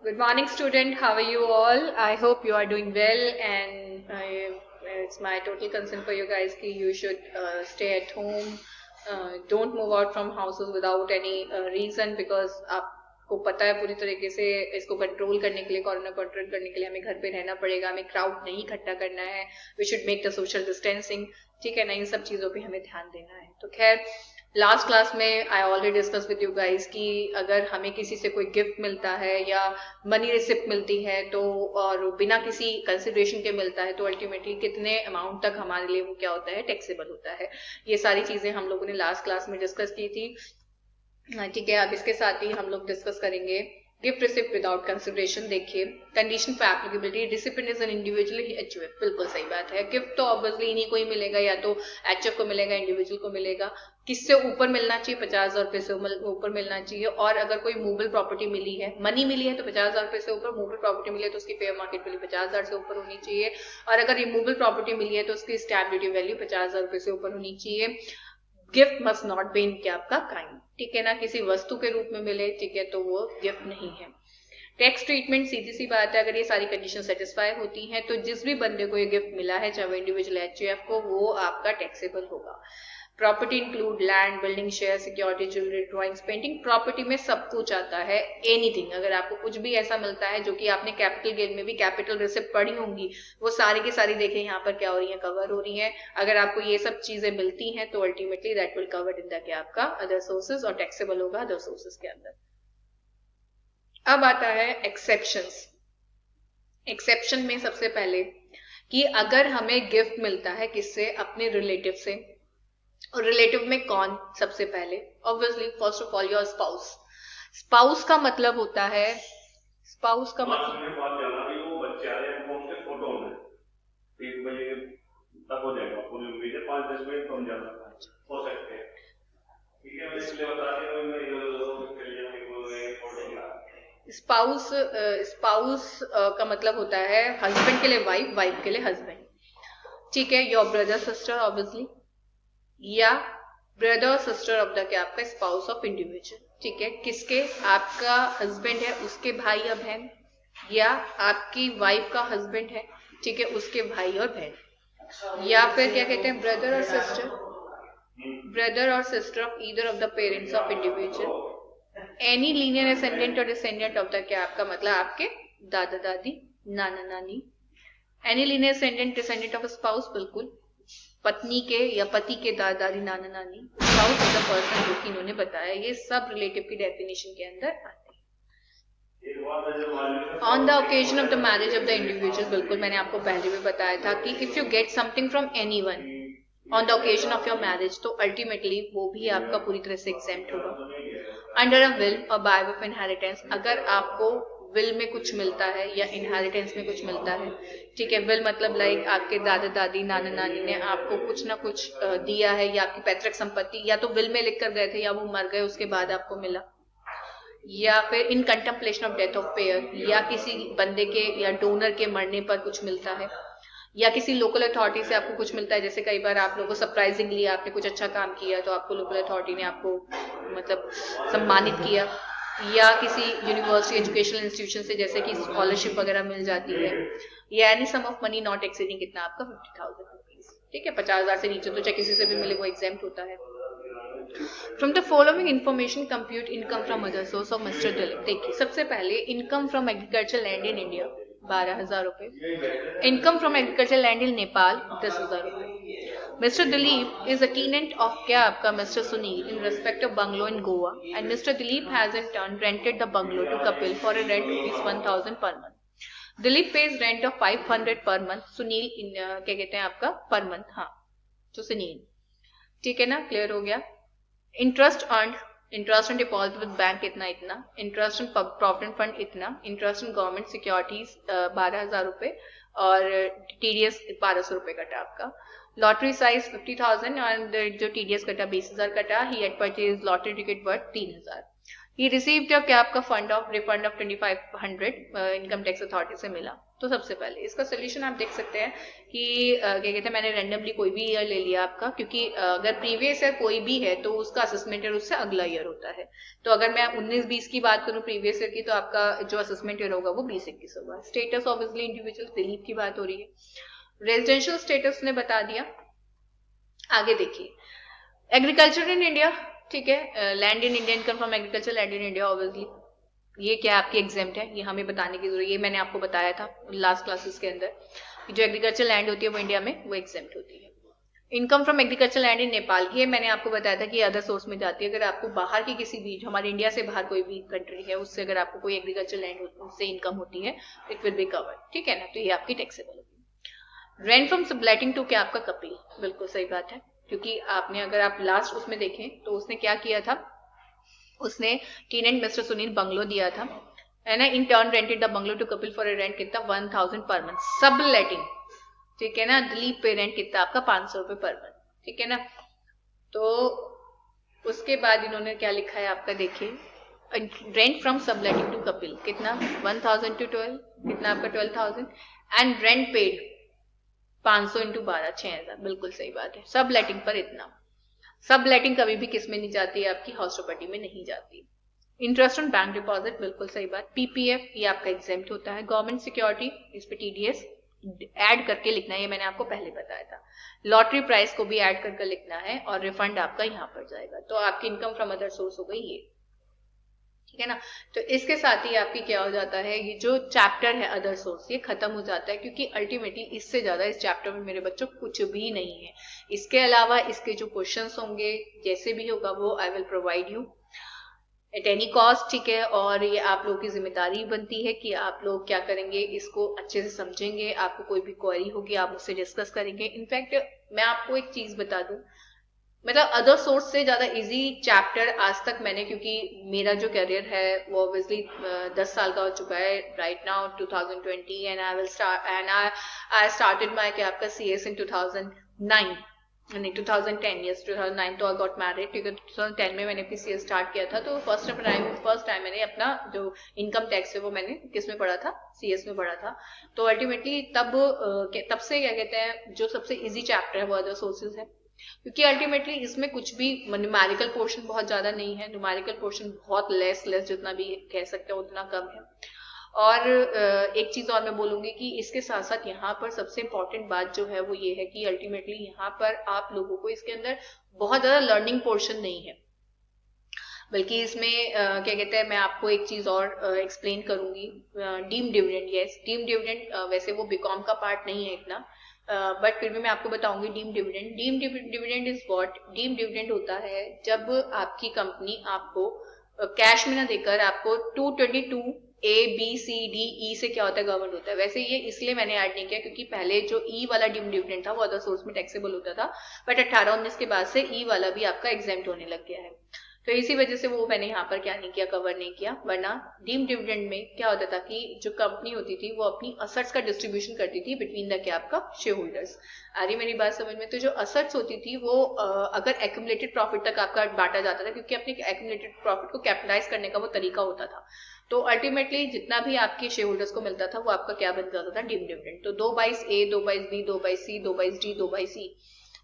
Good morning, student. How are you all? I hope you are doing well, and it's my total concern for you guys कि you should stay at home. Don't move out from houses without any reason because आपको पता है पूरी तरीके से इसको control करने के लिए, कोरोना कंट्रोल करने के लिए हमें घर पे रहना पड़ेगा, हमें क्राउड नहीं इकट्ठा करना है. We should make the social distancing. ठीक है ना, इन सब चीजों पे हमें ध्यान देना है. तो खैर, लास्ट क्लास में I already discuss with you guys कि अगर हमें किसी से कोई गिफ्ट मिलता है या मनी रिसिप्ट मिलती है तो और बिना किसी कंसिडरेशन के मिलता है तो अल्टीमेटली कितने अमाउंट तक हमारे लिए वो क्या होता है, टैक्सेबल होता है. ये सारी चीजें हम लोगों ने लास्ट क्लास में डिस्कस की थी. ठीक है, अब इसके साथ ही हम लोग डिस्कस करेंगे गिफ्ट रिसिप्ट विदाउट कंसिडरेशन. देखिए, condition for applicability, recipient is an individual HUF. बिल्कुल सही बात है. गिफ्ट तो ऑब्वियसली इन्हीं को ही मिलेगा, या तो एचयूएफ को मिलेगा, इंडिविजुअल को मिलेगा. किससे ऊपर मिलना चाहिए? 50,000 रुपए से ऊपर मिलना चाहिए. और अगर कोई मूवेबल प्रॉपर्टी मिली है, मनी मिली है तो 50,000 रुपए से ऊपर. मूवेबल प्रॉपर्टी मिली है तो उसकी फेयर मार्केट वैल्यू 50,000 से ऊपर होनी चाहिए. और अगर रिमूवेबल प्रॉपर्टी मिली है तो उसकी स्टैम्प ड्यूटी वैल्यू 50,000 रुपए से ऊपर होनी चाहिए. Gift must not be in क्या आपका काइंड. ठीक है ना, किसी वस्तु के रूप में मिले, ठीक है, तो वो गिफ्ट नहीं है. टैक्स ट्रीटमेंट, सीधी सी बात है, अगर ये सारी कंडीशन सेटिस्फाई होती हैं तो जिस भी बंदे को ये गिफ्ट मिला है, चाहे वो इंडिविजुअल एचयूएफ को, वो आपका टैक्सेबल होगा. Property include land, building, share, security, jewellery, drawings, painting. Property में सब कुछ आता है, एनीथिंग. अगर आपको कुछ भी ऐसा मिलता है जो कि आपने कैपिटल गेन में भी कैपिटल रिसिप्ट पढ़ी होंगी, वो सारी की सारी देखें यहाँ पर क्या हो रही है, कवर हो रही है. अगर आपको ये सब चीजें मिलती हैं तो ultimately that will covered in the क्या आपका अदर सोर्सेज, और टैक्सेबल होगा अदर सोर्सेज के अंदर. अब आता है एक्सेप्शंस. एक्सेप्शन में सबसे पहले कि अगर हमें गिफ्ट मिलता है किससे, अपने रिलेटिव से. और रिलेटिव में कौन? सबसे पहले obviously first of all your spouse. Spouse का मतलब होता है, स्पाउस का मतलब स्पाउस. स्पाउस का मतलब होता है हस्बैंड के लिए वाइफ, वाइफ के लिए हस्बैंड. ठीक है, योर ब्रदर सिस्टर ऑब्वियसली, या ब्रदर सिस्टर ऑफ द क्या आपका स्पाउस ऑफ इंडिविजुअल. ठीक है, किसके? आपका हस्बैंड है उसके भाई या बहन, या आपकी वाइफ का हस्बैंड है, ठीक है, उसके भाई और बहन. या फिर क्या कहते हैं, ब्रदर और सिस्टर, ब्रदर और sister of either of the parents of individual. Any linear ascendant और डिसेंडेंट ऑफ द क्या आपका मतलब आपके दादा दादी, नाना नानी. Any linear ascendant descendant of spouse, बिल्कुल पत्नी के या पति के दादा दादी, नाना नानी. स्पाउस ऑफ द पर्सन जो कि इन्होंने बताया, ये सब रिलेटिव की डेफिनेशन के अंदर आते हैं. On the occasion of the marriage of the individual, बिल्कुल मैंने आपको पहले भी बताया था कि if you get something from anyone on the occasion of your marriage, तो अल्टीमेटली वो भी आपका पूरी तरह से एग्जेम्प्ट होगा. अंडर अ विल और बाय ऑफ इनहेरिटेंस, अगर आपको विल में कुछ मिलता है या इनहेरिटेंस में कुछ मिलता है, ठीक है, विल मतलब लाइक आपके दादा दादी, नाना नानी ने आपको कुछ ना कुछ दिया है, या आपकी पैतृक संपत्ति या तो विल में लिख कर गए थे या वो मर गए उसके बाद आपको मिला, या फिर in contemplation of death of pair, या किसी बंदे के या डोनर के मरने पर कुछ मिलता है, या किसी लोकल अथॉरिटी से आपको कुछ मिलता है. जैसे कई बार आप लोगों को सरप्राइजिंगली आपने कुछ अच्छा काम किया तो आपको लोकल अथॉरिटी ने आपको मतलब सम्मानित किया, या किसी यूनिवर्सिटी एजुकेशनल इंस्टीट्यूशन से जैसे कि स्कॉलरशिप वगैरह मिल जाती है, या any sum of money not exceeding कितना आपका 50,000 रुपीज. ठीक है, 50,000 से नीचे तो चाहे किसी से भी मिले वो एग्जेम्प्ट होता है. From the following information compute income from other source of mister Dilip. देखिए, सबसे पहले income from agriculture land in India 12,000 रुपए. Income from agriculture land in Nepal 10,000 रुपए. Mister Dilip is a tenant of क्या आपका mister Sunil in respect of bungalow in Goa, and mister Dilip has in turn rented the bungalow to Kapil for a rent ₹1,000 per month. Dilip page rent of 500 per month. Sunil क्या कहते हैं आपका per month. हाँ, तो सुनील. ठीक है ना, क्लियर हो गया. Interest earn, interest on deposit with bank इतना इतना, इंटरेस्ट ऑन प्रोविडेंट फंड इतना, इंटरेस्ट ऑन गवर्नमेंट सिक्योरिटीज 12,000 रुपए, और टीडीएस 1,200 रुपए कटा आपका. लॉटरी साइज 50,000 और जो टीडीएस कटा 20,000 कटा. He had purchase lottery ticket worth 3,000. He received क्या आपका fund of refund of 2,500 income tax authority से मिला. तो सबसे पहले इसका सोल्यूशन आप देख सकते हैं कि क्या कहते हैं, मैंने रैंडमली कोई भी ईयर ले लिया आपका, क्योंकि अगर प्रीवियस ईयर कोई भी है तो उसका असेसमेंट ईयर उससे अगला ईयर होता है। तो अगर मैं 19-20 की बात करूं प्रीवियस ईयर की, तो आपका जो असेसमेंट ईयर होगा वो 20-21 होगा। स्टेटस ऑब्वियसली इंडिविजुअल, दिलीप की बात हो रही है। रेजिडेंशियल स्टेटस ने बता दिया। आगे देखिए, एग्रीकल्चर इन इंडिया, ठीक है, land in India, income from agriculture land in India, obviously ये क्या आपकी एग्जेम्प्ट है, ये हमें बताने की जरूरत, ये मैंने आपको बताया था लास्ट क्लासेस के अंदर कि जो एग्रीकल्चर लैंड होती है वो इंडिया में वो एग्जेम्प्ट होती है। Income from agriculture land in Nepal, ये मैंने आपको बताया था कि अदर सोर्स में जाती है। अगर आपको बाहर की किसी भी, जो हमारे इंडिया से बाहर कोई भी कंट्री है, उससे अगर आपको कोई एग्रीकल्चर लैंड से इनकम होती है, इट विल बी कवर्ड, ठीक है ना, तो ये आपकी टैक्सेबल होगी। रेंट फ्रॉम सबलेटिंग टू, क्या आपका कपिल, बिल्कुल सही बात है, क्योंकि आपने, अगर आप लास्ट उसमें देखें तो उसने क्या किया था, उसने टेनेंट मिस्टर सुनील बंगलो दिया था, है ना, in turn rented the bungalow to Kapil for a rent कितना 1000 पर मंथ, सब लेटिंग, ठीक है ना। दिलीप पे रेंट कितना आपका 500 रुपए पर मंथ, ठीक है ना। तो उसके बाद इन्होंने क्या लिखा है आपका, देखिए, rent from subletting to Kapil कितना 1000 टू 12, कितना आपका 12,000, एंड रेंट पेड 500 इंटू 12, 6000, बिल्कुल सही बात है। सब लेटिंग पर इतना, सब लेटिंग कभी भी किस में नहीं जाती है, आपकी हाउस प्रॉपर्टी में नहीं जाती। इंटरेस्ट ऑन बैंक डिपॉजिट, बिल्कुल सही बात। पीपीएफ ये आपका एग्जेम्प्ट होता है। गवर्नमेंट सिक्योरिटी, इस पे टीडीएस ऐड करके लिखना है, ये मैंने आपको पहले बताया था। लॉटरी प्राइस को भी ऐड करके लिखना है, और रिफंड आपका यहाँ पर जाएगा। तो आपकी इनकम फ्रॉम अदर सोर्स हो गई ये, ठीक है ना। तो इसके साथ ही आपकी क्या हो जाता है, ये जो चैप्टर है अदर सोर्स, ये खत्म हो जाता है, क्योंकि अल्टीमेटली इससे ज्यादा इस चैप्टर में मेरे बच्चों कुछ भी नहीं है। इसके अलावा इसके जो क्वेश्चंस होंगे, जैसे भी होगा वो I will provide you at any cost, ठीक है। और ये आप लोगों की जिम्मेदारी बनती है कि आप लोग क्या करेंगे, इसको अच्छे से समझेंगे। आपको कोई भी क्वेरी होगी आप मुझसे डिस्कस करेंगे। इनफैक्ट मैं आपको एक चीज बता दूं, मतलब अदर सोर्स से ज्यादा इजी चैप्टर आज तक मैंने, क्योंकि मेरा जो करियर है वो ऑब्वियसली 10 साल का हो चुका है right now 2020, and I will start, and I started my क्या आपका सीएस इन 2009, नहीं 2010, यस 2009 तो आई गॉट मैरिड, ठीक है। 2010 में मैंने अपनी सीएस स्टार्ट किया था। तो फर्स्ट टाइम मैंने अपना जो इनकम टैक्स है वो मैंने किस में पढ़ा था, सीएस में पढ़ा था। तो अल्टीमेटली तब से क्या कहते हैं, जो सबसे इजी चैप्टर है वो अदर सोर्सेज है, क्योंकि अल्टीमेटली इसमें कुछ भी न्यूमेरिकल पोर्शन बहुत ज्यादा नहीं है, न्यूमेरिकल पोर्शन बहुत लेस जितना भी कह सकते हैं उतना कम है। और एक चीज और मैं बोलूंगी कि इसके साथ साथ यहाँ पर सबसे इंपॉर्टेंट बात जो है वो ये है कि अल्टीमेटली यहाँ पर आप लोगों को इसके अंदर बहुत ज्यादा लर्निंग पोर्शन नहीं है, बल्कि इसमें क्या कहते हैं, मैं आपको एक चीज और एक्सप्लेन करूंगी। Deem dividend, yes deem dividend, वैसे वो बीकॉम का पार्ट नहीं है इतना, बट फिर भी मैं आपको बताऊंगी deem dividend. Deem dividend is what, deem dividend होता है जब आपकी कंपनी आपको कैश में ना देकर आपको 222 A B C D E से क्या होता है, गवर्नमेंट होता है। वैसे ये इसलिए मैंने ऐड नहीं किया क्योंकि पहले जो ई वाला डीम डिविडेंड था वो अदर सोर्स में टैक्सेबल होता था, बट 18-19 के बाद से ई वाला भी आपका एग्जेम्प्ट होने लग गया है। तो इसी वजह से वो मैंने यहाँ पर क्या नहीं किया, कवर नहीं किया। वरना डीम डिविडेंड में क्या होता था कि जो कंपनी होती थी वो अपनी असेट्स का डिस्ट्रीब्यूशन करती थी बिटवीन द क्या आपका शेयर होल्डर्स। आ रही मेरी बात समझ में। तो जो असेट्स होती थी वो अगर एक्यूमुलेटेड प्रॉफिट तक आपका बांटा जाता था, क्योंकि अपने एक्यूमुलेटेड प्रॉफिट को कैपिटलाइज करने का वो तरीका होता था। तो अल्टीमेटली जितना भी आपके शेयर होल्डर्स को मिलता था वो आपका क्या बन जाता था, डीम डिविडेंड। तो 2/A, 2/B, 2/C, 2/D, 2/C,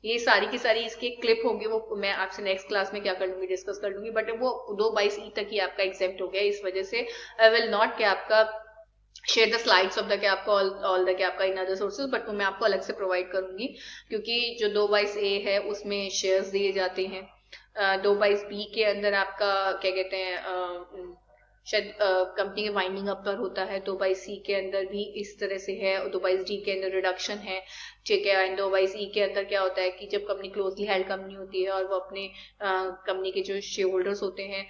ये सारी की सारी इसकी क्लिप होगी, वो मैं आपसे नेक्स्ट क्लास में क्या कर लूंगी, डिस्कस कर लूंगी। बट वो 2/E तक ही आपका एग्जेम्प्ट हो गया, इस वजह से आई विल नॉट क्या आपका share the slides of the क्या आपका ऑल द क्या आपका इन अदर सोर्सेज, बट वो मैं आपको अलग से प्रोवाइड करूंगी, क्योंकि जो 2/A है उसमें शेयर्स दिए जाते हैं। 2/B के अंदर आपका क्या कहते हैं, शायद कंपनी के वाइंडिंग अप पर होता है। 2/C के अंदर भी इस तरह से है, 2/D के अंदर रिडक्शन है, ठीक है। एंड 2/E के अंदर क्या होता है कि जब कंपनी क्लोजली हेल्ड कंपनी होती है और वो अपने कंपनी के जो शेयर होल्डर्स होते हैं,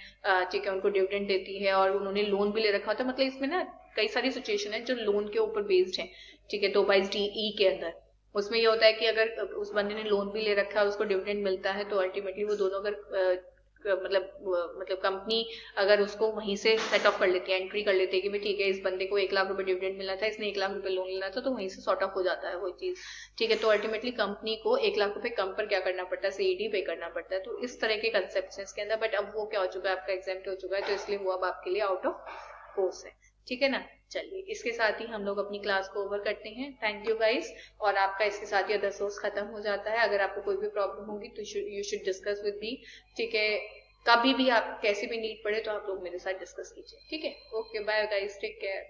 ठीक है, उनको डिविडेंड देती है और उन्होंने लोन भी ले रखा होता है। मतलब इसमें ना कई सारी सिचुएशन है जो लोन के ऊपर बेस्ड है, ठीक है। 2/DE के अंदर उसमें ये होता है कि अगर उस बंदे ने लोन भी ले रखा है उसको डिविडेंड मिलता है, तो अल्टीमेटली वो दोनों अगर मतलब कंपनी अगर उसको वहीं से सेट ऑफ कर लेती है, एंट्री कर लेती है कि भाई ठीक है इस बंदे को 1 लाख रुपए डिविडेंड मिलना था, इसने 1 लाख रुपए लोन लेना था, तो वहीं से सॉर्ट ऑफ हो जाता है वो चीज, ठीक है। तो अल्टीमेटली कंपनी को 1 लाख रुपए कम पर क्या करना पड़ता है, सीईडी पे करना पड़ता है। तो इस तरह के कंसेप्ट है इसके अंदर, बट अब वो क्या हो चुका है, आपका एग्जाम्प्ट हो चुका है, तो इसलिए वो अब आपके लिए आउट ऑफ कोर्स है, ठीक है ना। चलिए, इसके साथ ही हम लोग अपनी क्लास को ओवर करते हैं। Thank you guys. और आपका इसके साथ ही अदर सोर्स खत्म हो जाता है। अगर आपको कोई भी प्रॉब्लम होगी तो you should discuss with me, ठीक है। कभी भी आप कैसी भी नीड पड़े तो आप लोग मेरे साथ डिस्कस कीजिए, ठीक है। Okay, bye guys, take care.